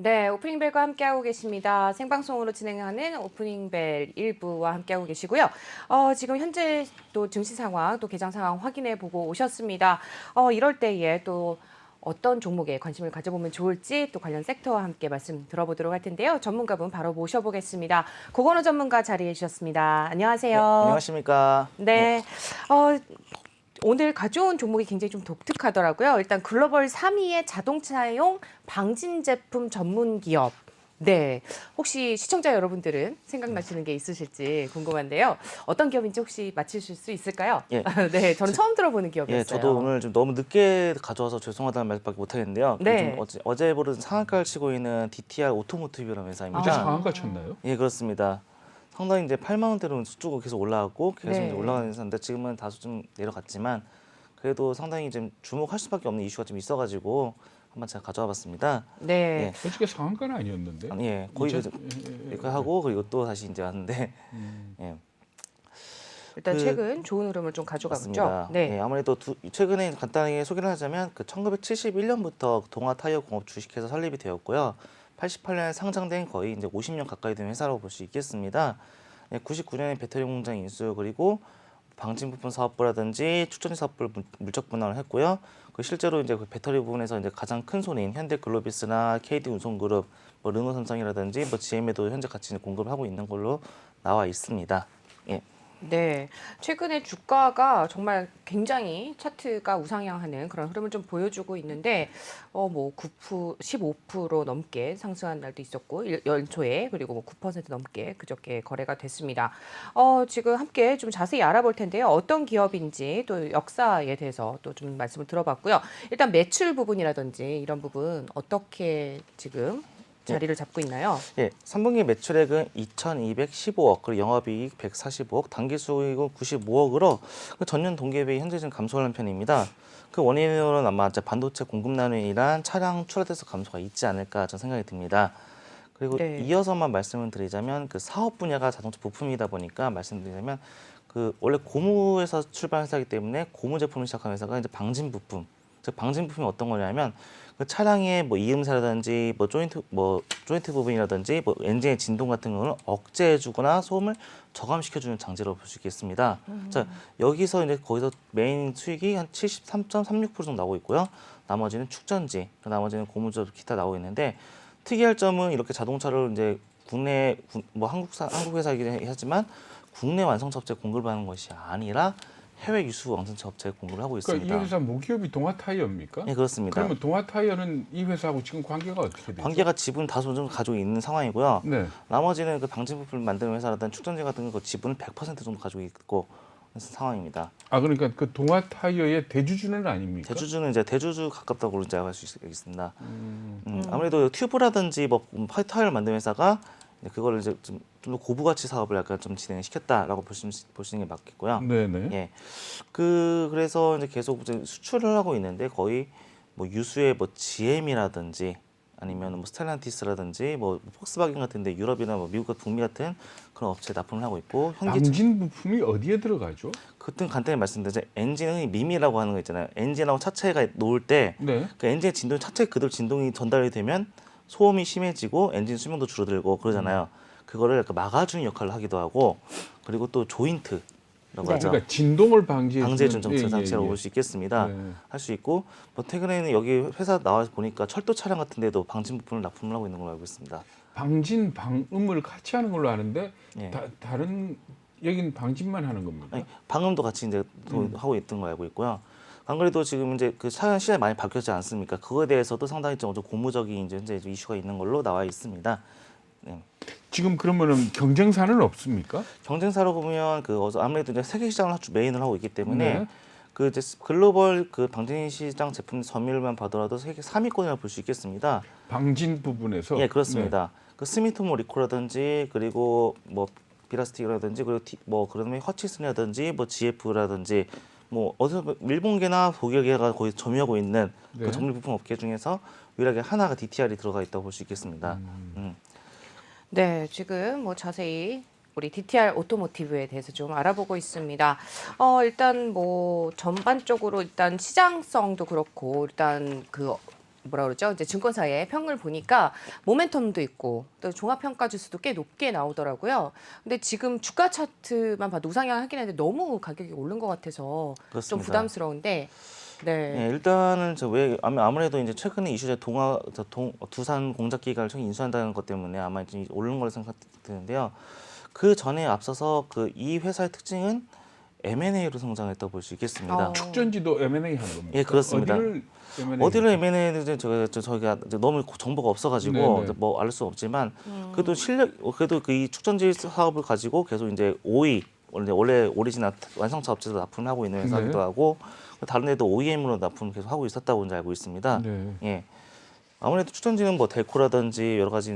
네, 오프닝벨과 함께하고 계십니다. 생방송으로 진행하는 오프닝벨 1부와 함께하고 계시고요. 지금 현재 또 증시 상황, 또 개장 상황 확인해 보고 오셨습니다. 이럴 때에 또 어떤 종목에 관심을 가져보면 좋을지 또 관련 섹터와 함께 말씀 들어보도록 할 텐데요. 전문가분 바로 모셔보겠습니다. 고건호 전문가 자리해 주셨습니다. 네, 안녕하세요. 안녕하십니까. 네, 네, 어, 오늘 가져온 종목이 굉장히 좀 독특하더라고요. 일단 글로벌 3위의 자동차용 방진 제품 전문 기업. 네. 혹시 시청자 여러분들은 생각나시는 게 있으실지 궁금한데요. 어떤 기업인지 혹시 맞히실 수 있을까요? 예, 네, 저는 처음 들어보는 예, 기업이었어요. 저도 오늘 좀 너무 늦게 가져와서 죄송하다는 말밖에 못하겠는데요. 그 좀 네. 어제 보른 상한가를 치고 있는 DTR 오토모티브라는 어제 회사입니다. 상한가 쳤나요? 예, 그렇습니다. 상당히 이제 8만 원대로 쭉 계속 올라가고 계속 네. 이제 올라가는 회사인데 지금은 다소 좀 내려갔지만 그래도 상당히 좀 주목할 수밖에 없는 이슈가 좀 있어가지고 한번 제가 가져와 봤습니다. 네. 예, 어저께 상한가는 아니었는데. 아니, 예, 거의 이천- 이거 하고 그리고 또 다시 이제 왔는데 예. 일단 그- 최근 좋은 흐름을 좀 가져가죠. 맞습니다. 네. 예, 아무래도 최근에 간단하게 소개를 하자면 그 1971년부터 동아 타이어 공업 주식회사 설립이 되었고요. 88년에 상장된 거의 이제 50년 가까이 된 회사라고 볼 수 있겠습니다. 예, 99년에 배터리 공장 인수 그리고 방진 부품 사업부라든지 축전지 사업부를 물적 분할을 했고요. 그 실제로 이제 그 배터리 부분에서 이제 가장 큰 손인 현대글로비스나 KD운송그룹, 뭐 르노삼성이라든지 뭐 GM에도 현재 같이 공급을 하고 있는 걸로 나와 있습니다. 예. 네, 최근에 주가가 정말 굉장히 차트가 우상향하는 그런 흐름을 좀 보여주고 있는데, 뭐 9%, 15% 넘게 상승한 날도 있었고, 연초에 그리고 뭐 9% 넘게 그저께 거래가 됐습니다. 지금 함께 좀 자세히 알아볼 텐데요. 어떤 기업인지 또 역사에 대해서 또 좀 말씀을 들어봤고요. 일단 매출 부분이라든지 이런 부분 어떻게 지금 자리를 잡고 있나요? 예, 3분기 매출액은 2,215억, 그리고 영업이익 145억, 당기수익은 95억으로 그 전년 동기에 비해 현재 좀 감소하는 편입니다. 그 원인으로는 아마 이제 반도체 공급난으로 인한 차량 출하대서 감소가 있지 않을까 저는 생각이 듭니다. 그리고 네. 이어서만 말씀을 드리자면 그 사업 분야가 자동차 부품이다 보니까 말씀드리자면 그 원래 고무에서 출발한 회사이기 때문에 고무 제품을 시작한 회사가 이제 방진 부품. 즉 방진 부품이 어떤 거냐면 그 차량의 뭐 이음새라든지 뭐 조인트 부분이라든지 뭐 엔진의 진동 같은 거를 억제해주거나 소음을 저감시켜주는 장치라고 볼 수 있겠습니다. 자, 여기서 이제 거기서 메인 수익이 한 73.36% 정도 나오고 있고요. 나머지는 축전지, 나머지는 고무조 기타 나오고 있는데 특이할 점은 이렇게 자동차를 이제 뭐 한국 회사이긴 하지만 국내 완성차 업체에 공급을 하는 것이 아니라 해외 유수 완성차 업체에 공급을 하고 그러니까 있습니다. 이 회사 모기업이 동아타이어입니까? 네, 그렇습니다. 그러면 동아타이어는 이 회사하고 지금 관계가 어떻게 되죠? 관계가 지분 다소 좀 가지고 있는 상황이고요. 네. 나머지는 그 방진 부품을 만드는 회사라든 축전지 같은 거 지분을 100% 정도 가지고 있고 상황입니다. 아 그러니까 그 동아타이어의 대주주는 아닙니까? 대주주는 이제 대주주 가깝다고 이제 할 수 있습니다. 아무래도 튜브라든지 뭐 타이어를 만드는 회사가 그거를 이제 좀 더 고부가치 사업을 약간 좀 진행시켰다라고 보시는 게 맞겠고요. 네네. 예, 그래서 이제 계속 이제 수출을 하고 있는데 거의 뭐 유수의 뭐 GM이라든지 아니면 뭐 스텔란티스라든지 뭐 폭스바겐 같은데 유럽이나 뭐 미국, 북미 같은 그런 업체에 납품을 하고 있고 방진 부품이 어디에 들어가죠? 그땐 간단히 말씀드리자 엔진의 미미라고 하는 거 있잖아요. 엔진하고 차체가 놓을 때 네. 그 엔진의 진동이 차체 그대로 진동이 전달이 되면 소음이 심해지고 엔진 수명도 줄어들고 그러잖아요. 그거를 약간 막아주는 역할을 하기도 하고 그리고 또 조인트라고 네. 하죠. 그러니까 진동을 방지해주는 정체 장치라고 볼 수 있겠습니다. 네. 할 수 있고 뭐 최근에는 여기 회사 나와서 보니까 철도 차량 같은 데도 방진 부품을 납품을 하고 있는 걸로 알고 있습니다. 방진 방음을 같이 하는 걸로 아는데 예. 다른 여긴 방진만 하는 겁니까? 아니, 방음도 같이 이제 하고 있던 거 알고 있고요. 안 그래도 지금 이제 그 차량 시장이 많이 바뀌었지 않습니까? 그거에 대해서도 상당히 좀 고무적인 이제 현재 이슈가 있는 걸로 나와 있습니다. 네. 지금 그러면은 경쟁사는 없습니까? 경쟁사로 보면 아무래도 이제 세계 시장을 메인을 하고 있기 때문에 네. 그 이제 글로벌 그 방진 시장 제품 점유율만 봐더라도 세계 3위권이라고 볼 수 있겠습니다. 방진 부분에서 예, 그렇습니다. 그 스미토모 리코라든지 그리고 뭐 비라스틱이라든지 그리고 뭐 그다음에 허치슨이라든지 뭐 GF라든지 뭐 어디서 일본계나 독일계가 거의 점유하고 있는 네. 그 정밀 부품 업계 중에서 유일하게 하나가 DTR이 들어가 있다고 볼 수 있겠습니다. 네, 지금 뭐 자세히 우리 DTR 오토모티브에 대해서 좀 알아보고 있습니다. 일단 뭐 전반적으로 일단 시장성도 그렇고 일단 그 뭐라 그러죠? 이제 증권사의 평을 보니까 모멘텀도 있고 또 종합평가 지수도 꽤 높게 나오더라고요. 근데 지금 주가 차트만 봐도 우상향하긴 했는데 너무 가격이 오른 것 같아서 좀 그렇습니다. 부담스러운데. 네. 네, 일단은 아무래도 이제 최근에 이슈제 두산 공작 기가를 처음 인수한다는 것 때문에 아마 이제 오르는 걸로 생각되는데요. 그 전에 앞서서 그 이 회사의 특징은 M&A로 성장했다고 볼 수 있겠습니다. 축전지도 M&A 하는 겁니까? 예, 그렇습니다. 어디를 M&A M&A는 저희가 이제 너무 정보가 없어가지고 네네. 뭐 알 수 없지만 그래도 그래도 그 이 축전지 사업을 가지고 계속 이제 5위 원래 오리지널 완성차 업체도 납품을 하고 있는 회사기도 네. 하고 다른 데도 OEM으로 납품을 계속 하고 있었다고 이제 알고 있습니다. 네. 예. 아무래도 축전지는 뭐 델코라든지 여러 가지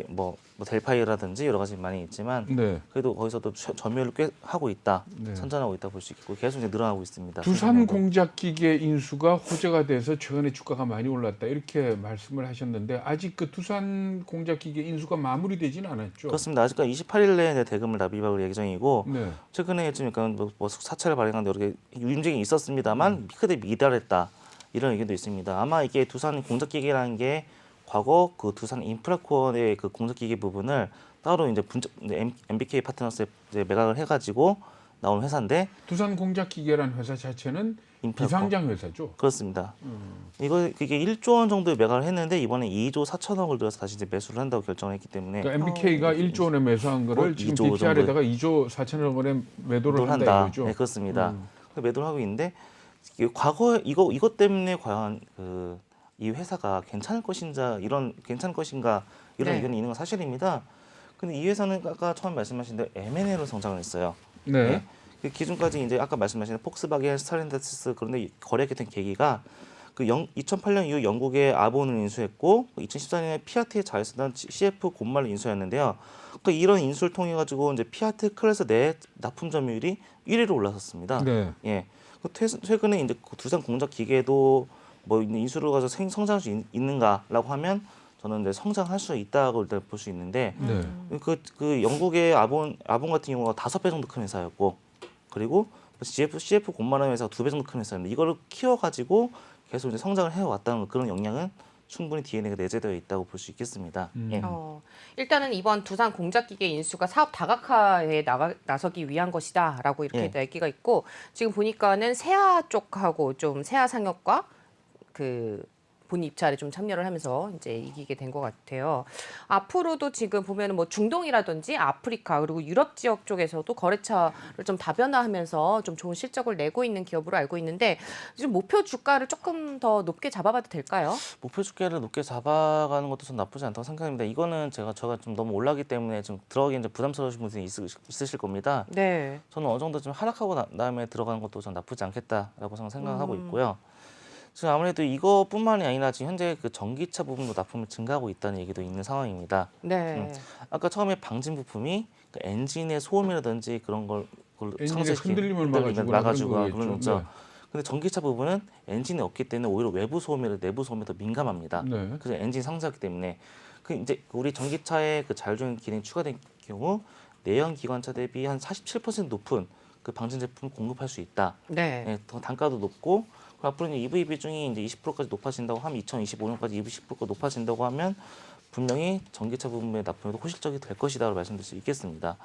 뭐 델파이라든지 여러 가지 많이 있지만 네. 그래도 거기서도 점유율을 꽤 하고 있다, 네. 선전하고 있다 볼 수 있고 계속 이제 늘어나고 있습니다. 두산 공작기계 인수가 호재가 돼서 최근에 주가가 많이 올랐다 이렇게 말씀을 하셨는데 아직 그 두산 공작기계 인수가 마무리되지는 않았죠? 그렇습니다. 아직까지 28일 내에 이제 대금을 납입할 예정이고 네. 최근에 좀 약간 뭐 사찰을 발행한 여러 개 움직임이 있었습니다만 크게 미달했다 이런 의견도 있습니다. 아마 이게 두산 공작기계라는 게 과거 그 두산 인프라코어의 그 공작기계 부분을 따로 이제 MBK 파트너스에 이제 매각을 해가지고 나온 회사인데 두산 공작기계라는 회사 자체는 인프라코어. 비상장 회사죠. 그렇습니다. 그게 1조 원 정도의 매각을 했는데 이번에 2조 4천억을 들여서 다시 이제 매수를 한다고 결정을 했기 때문에 그러니까 MBK가 1조 원에 매수한 거를 지금 2조 DTR에다가 2조 4천억 원에 매도를 한다 이거죠. 네, 그렇습니다. 매도를 하고 있는데 과거에 이것 때문에 과연 이 회사가 괜찮을 것인가 이런 네. 의견이 있는 건 사실입니다. 근데 이 회사는 아까 처음 말씀하신 대로 M&A로 성장을 했어요. 네. 그 기존까지 이제 아까 말씀하신 폭스바겐, 스탈렌다티스 그런데 거래하게 된 계기가 2008년 이후 영국의 아본을 인수했고 2014년에 피아트의 자회사단 CF 곤말을 인수했는데요. 그러니까 이런 인수를 통해 가지고 이제 피아트 클래스 내 납품 점유율이 1위로 올라섰습니다. 네. 예. 최근에 이제 두산 공작 기계도 뭐 인수를 가서 성장할 수 있는가라고 하면 저는 이제 성장할 수 있다고 일단 볼 수 있는데 네. 그 영국의 아본 같은 경우가 5배 정도 큰 회사였고 그리고 CF 곤마라는 회사가 2배 정도 큰 회사였는데 이거를 키워가지고 계속 이제 성장을 해왔다는 그런 역량은 충분히 DNA가 내재되어 있다고 볼 수 있겠습니다. 예. 일단은 이번 두산 공작기계 인수가 사업 다각화에 나서기 위한 것이다라고 이렇게 예. 얘기가 있고 지금 보니까는 세아 쪽하고 좀 세아 상업과 그 본 입찰에 좀 참여를 하면서 이제 이기게 된 것 같아요. 앞으로도 지금 보면은 뭐 중동이라든지 아프리카 그리고 유럽 지역 쪽에서도 거래처를 좀 다변화하면서 좀 좋은 실적을 내고 있는 기업으로 알고 있는데 지금 목표 주가를 조금 더 높게 잡아봐도 될까요? 목표 주가를 높게 잡아가는 것도 좀 나쁘지 않다고 생각합니다. 이거는 제가 좀 너무 올라가기 때문에 좀 들어가기 이제 부담스러우신 분들이 있으실 겁니다. 네. 저는 어느 정도 좀 하락하고 다음에 들어가는 것도 좀 나쁘지 않겠다라고 생각하고 있고요. 지금 아무래도 이것뿐만이 아니라 지금 현재 그 전기차 부분도 납품이 증가하고 있다는 얘기도 있는 상황입니다. 네. 아까 처음에 방진 부품이 그 엔진의 소음이라든지 그런 걸 엔진의 흔들림을 막아주고 그런 거죠. 네. 근데 전기차 부분은 엔진이 없기 때문에 오히려 외부 소음이나 내부 소음에 더 민감합니다. 네. 그래서 엔진 상승하기 때문에 이제 우리 전기차에 그 자율주행 기능이 추가된 경우 내연 기관차 대비 한 47% 높은 그 방진 제품을 공급할 수 있다. 네. 네, 더 단가도 높고 앞으로 EV 비중이 이제 20%까지 높아진다고 하면 2025년까지 20%가 높아진다고 하면 분명히 전기차 부분의 납품에도 호실적이 될 것이다라고 말씀드릴 수 있겠습니다.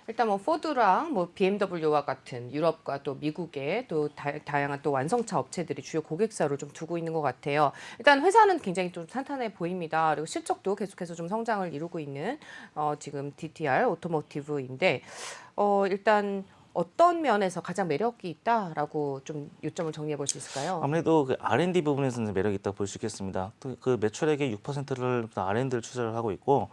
일단 뭐 포드랑 뭐 BMW와 같은 유럽과 또 미국의 또 다양한 또 완성차 업체들이 주요 고객사로 좀 두고 있는 것 같아요. 일단 회사는 굉장히 좀 탄탄해 보입니다. 그리고 실적도 계속해서 좀 성장을 이루고 있는 지금 DTR 오토모티브인데 일단 어떤 면에서 가장 매력이 있다라고 좀 요점을 정리해 볼 수 있을까요? 아무래도 그 R&D 부분에서는 매력이 있다고 볼 수 있겠습니다. 그 매출액의 6%를 R&D를 투자를 하고 있고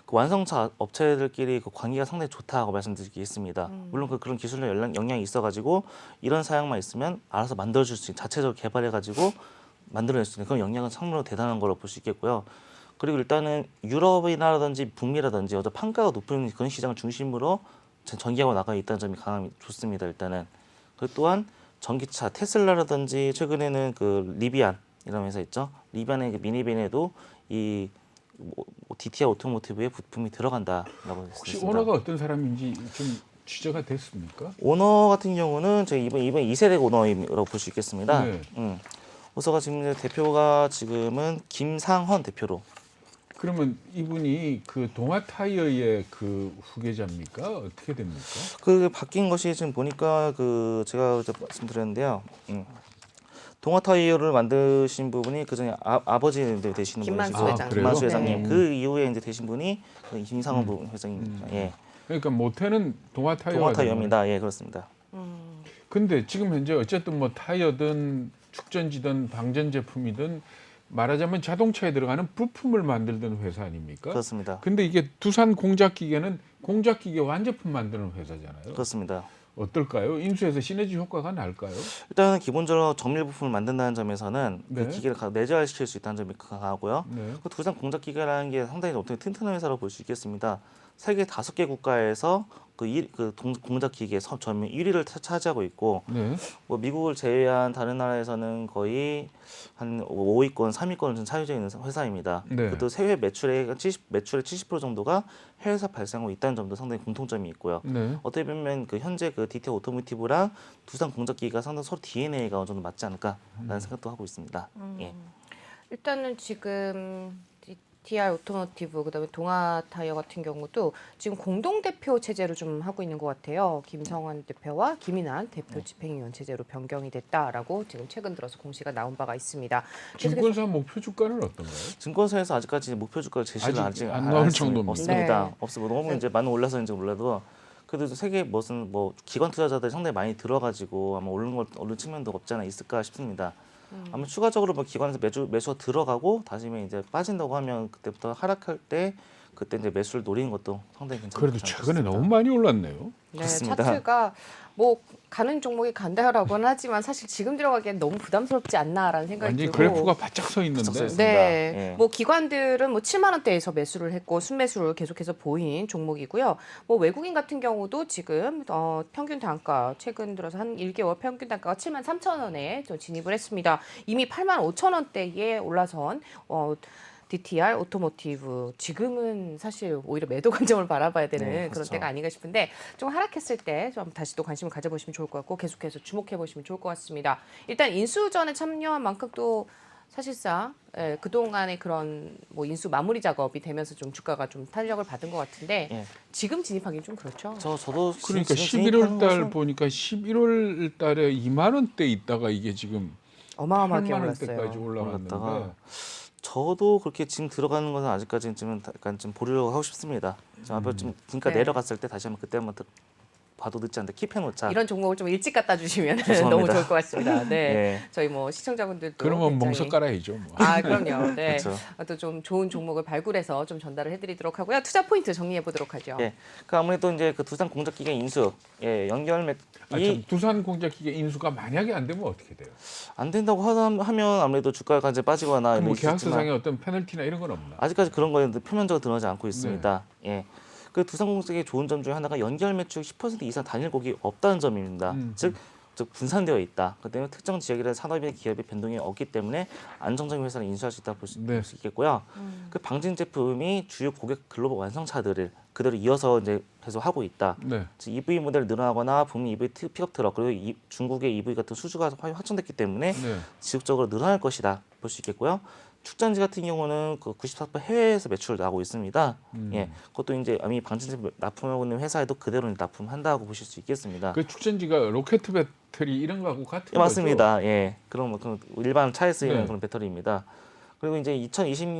그 완성차 업체들끼리 그 관계가 상당히 좋다고 말씀드리겠습니다. 물론 그런 기술력 역량이 있어가지고 이런 사양만 있으면 알아서 만들어줄 수 있는 자체적으로 개발해가지고 만들어낼 수 있는 그런 역량은 참으로 대단한 걸로 볼 수 있겠고요. 그리고 일단은 유럽이라든지 북미라든지 어떤 판가가 높은 그런 시장을 중심으로 전개하고 나가 있다는 점이 강함이 좋습니다. 일단은 그리고 또한 전기차 테슬라라든지 최근에는 그 리비안 이런 회사 있죠. 리비안의 그 미니밴에도 이 DTR 오토모티브의 부품이 들어간다라고 혹시 했습니다. 오너가 어떤 사람인지 좀 취재가 됐습니까? 오너 같은 경우는 저희 이번 2세대 오너라고 볼 수 있겠습니다. 네. 호서가 지금 이제 대표가 지금은 김상헌 대표로. 그러면 이분이 그 동아 타이어의 그 후계자입니까? 어떻게 됩니까? 그 바뀐 것이 지금 보니까 그 제가 이제 말씀드렸는데요. 동아 타이어를 만드신 부분이 그전에 아버지 되시는 김만수 분이시고 회장님. 김만수 그래요? 회장님 네. 그 이후에 이제 되신 분이 그 김상헌 회장입니다. 예, 그러니까 모태는 동아 타이어가 동아 되는 거예요. 타이어입니다. 예, 그렇습니다. 근데 지금 현재 어쨌든 뭐 타이어든 축전지든 방전 제품이든 말하자면 자동차에 들어가는 부품을 만들던 회사 아닙니까? 그렇습니다. 근데 이게 두산 공작기계는 공작기계 완제품 만드는 회사잖아요. 그렇습니다. 어떨까요? 인수해서 시너지 효과가 날까요? 일단은 기본적으로 정밀 부품을 만든다는 점에서는 네. 그 기계를 내재화시킬 수 있다는 점이 강하고요. 네. 그 두산 공작기계라는 게 상당히 어떻게 튼튼한 회사로 볼 수 있겠습니다. 세계 5개 국가에서 공작기계 전면 1위를 차지하고 있고, 네. 뭐 미국을 제외한 다른 나라에서는 거의 한 5위권, 3위권을 좀 차지하고 있는 회사입니다. 네. 그것도 세계 매출의 70% 정도가 해외에서 발생하고 있다는 점도 상당히 공통점이 있고요. 네. 어떻게 보면 그 현재 그 디테일 오토모티브랑 두산 공작기계가 상당히 서로 DNA가 어느 정도 맞지 않을까라는 생각도 하고 있습니다. 예. 일단은 지금 TR 오토모티브 그다음에 동아 타이어 같은 경우도 지금 공동 대표 체제로 좀 하고 있는 것 같아요. 김성환 대표와 김인환 대표 집행위원 체제로 변경이 됐다라고 지금 최근 들어서 공시가 나온 바가 있습니다. 증권사 목표 주가는 어떤가요? 증권사에서 아직까지 목표 주가를 제시를 아직 아직 안 나올 정도입니다. 없습니다. 네. 없습니다. 너무 이제 많이 올라서인지 몰라도 그래도 세계 무슨 뭐 기관 투자자들이 상당히 많이 들어가지고 아마 오른 측면도 없지 않아 있을까 싶습니다. 아마 추가적으로 뭐 기관에서 매수가 들어가고 다시 이제 빠진다고 하면 그때부터 하락할 때 그때 이제 매수를 노리는 것도 상당히 괜찮을 그래도 것 최근에 같습니다. 너무 많이 올랐네요. 네, 그렇습니다. 차트가 뭐 가는 종목이 간다라고는 하지만 사실 지금 들어가기엔 너무 부담스럽지 않나라는 생각이 완전히 들고. 그래프가 바짝 서 있는데. 바짝 서 있습니다. 네, 예. 뭐 기관들은 뭐 7만 원대에서 매수를 했고 순매수를 계속해서 보인 종목이고요. 뭐 외국인 같은 경우도 지금 평균 단가 최근 들어서 한 1개월 평균 단가가 7만 3천 원에 좀 진입을 했습니다. 이미 8만 5천 원대에 올라선 DTR 오토모티브 지금은 사실 오히려 매도 관점을 바라봐야 되는 네, 그런 그렇죠. 때가 아닌가 싶은데 좀 하락했을 때 좀 다시 또 관심을 가져보시면 좋을 것 같고 계속해서 주목해 보시면 좋을 것 같습니다. 일단 인수전에 참여한 만큼 또 사실상 그동안의 그런 뭐 인수 마무리 작업이 되면서 좀 주가가 좀 탄력을 받은 것 같은데 예. 지금 진입하기는 좀 그렇죠. 저도 그러니까 지금 11월 진입하는 달 것은 보니까 11월 달에 2만 원대 있다가 이게 지금 어마어마하게 8만 올랐어요. 원대까지 올라갔는데 올랐다가 저도 그렇게 지금 들어가는 것은 아직까지는 좀 약간 좀 보류하고 하고 싶습니다. 앞으로 좀 그러니까 네. 내려갔을 때 다시 한번 그때 한번 봐도 늦지 않다 킵해 놓자. 이런 종목을 좀 일찍 갖다 주시면 죄송합니다. 너무 좋을 것 같습니다. 네, 예. 저희 뭐 시청자분들도 그러면 굉장히 멍석 깔아야죠. 뭐. 아, 그럼요. 네. 그렇죠. 또 좀 좋은 종목을 발굴해서 좀 전달을 해드리도록 하고요. 투자 포인트 정리해 보도록 하죠. 예. 그 아무래도 이제 그 두산 공작기계 인수, 연결 참, 두산 공작기계 인수가 만약에 안 되면 어떻게 돼요? 안 된다고 하면 아무래도 주가가 이제 빠지거나 뭐 이럴 수 있지만 계약서상의 어떤 페널티나 이런 건 없나? 아직까지 그런 거는 표면적으로 드러나지 않고 있습니다. 예. 그 두산공작의 좋은 점 중에 하나가 연결 매출 10% 이상 단일곡이 없다는 점입니다. 즉 분산되어 있다. 그 때문에 특정 지역이나 산업이나 기업의 변동이 없기 때문에 안정적인 회사를 인수할 수 있다고 볼 수 네. 있겠고요. 그 방진 제품이 주요 고객 글로벌 완성차들을 그대로 이어서 이제 계속 하고 있다. 네. 즉 EV 모델 늘어나거나 북미 EV 픽업 트럭 그리고 중국의 EV 같은 수주가 확정됐기 때문에 네. 지속적으로 늘어날 것이다 볼 수 있겠고요. 축전지 같은 경우는 그 94% 해외에서 매출을 나오고 있습니다. 예, 그것도 이제 이미 방진제 납품하고 있는 회사에도 그대로 납품한다고 보실 수 있겠습니다. 그 축전지가 로켓 배터리 이런 거하고 같은 예, 맞습니다. 예, 그런 뭐 일반 차에 쓰이는 네. 그런 배터리입니다. 그리고 이제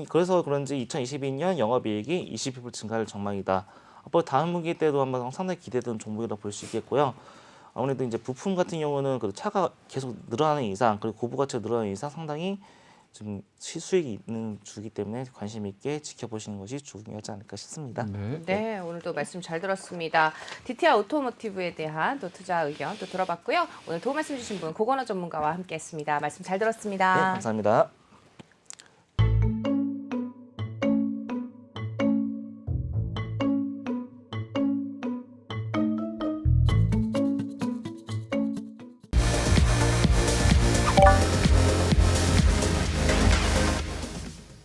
그래서 그런지 2022년 영업이익이 20% 증가할 전망이다. 앞으로 다음 분기 때도 한번 상당히 기대되는 종목이라고 볼 수 있겠고요. 아무래도 이제 부품 같은 경우는 그 차가 계속 늘어나는 이상 그리고 고부 가치가 늘어나는 이상 상당히 좀 수익이 있는 주기 때문에 관심 있게 지켜보시는 것이 중요하지 않을까 싶습니다. 네. 네, 오늘도 말씀 잘 들었습니다. DTR 오토모티브에 대한 또 투자 의견 또 들어봤고요. 오늘 도움 말씀 주신 분 고건호 전문가와 함께했습니다. 말씀 잘 들었습니다. 네, 감사합니다.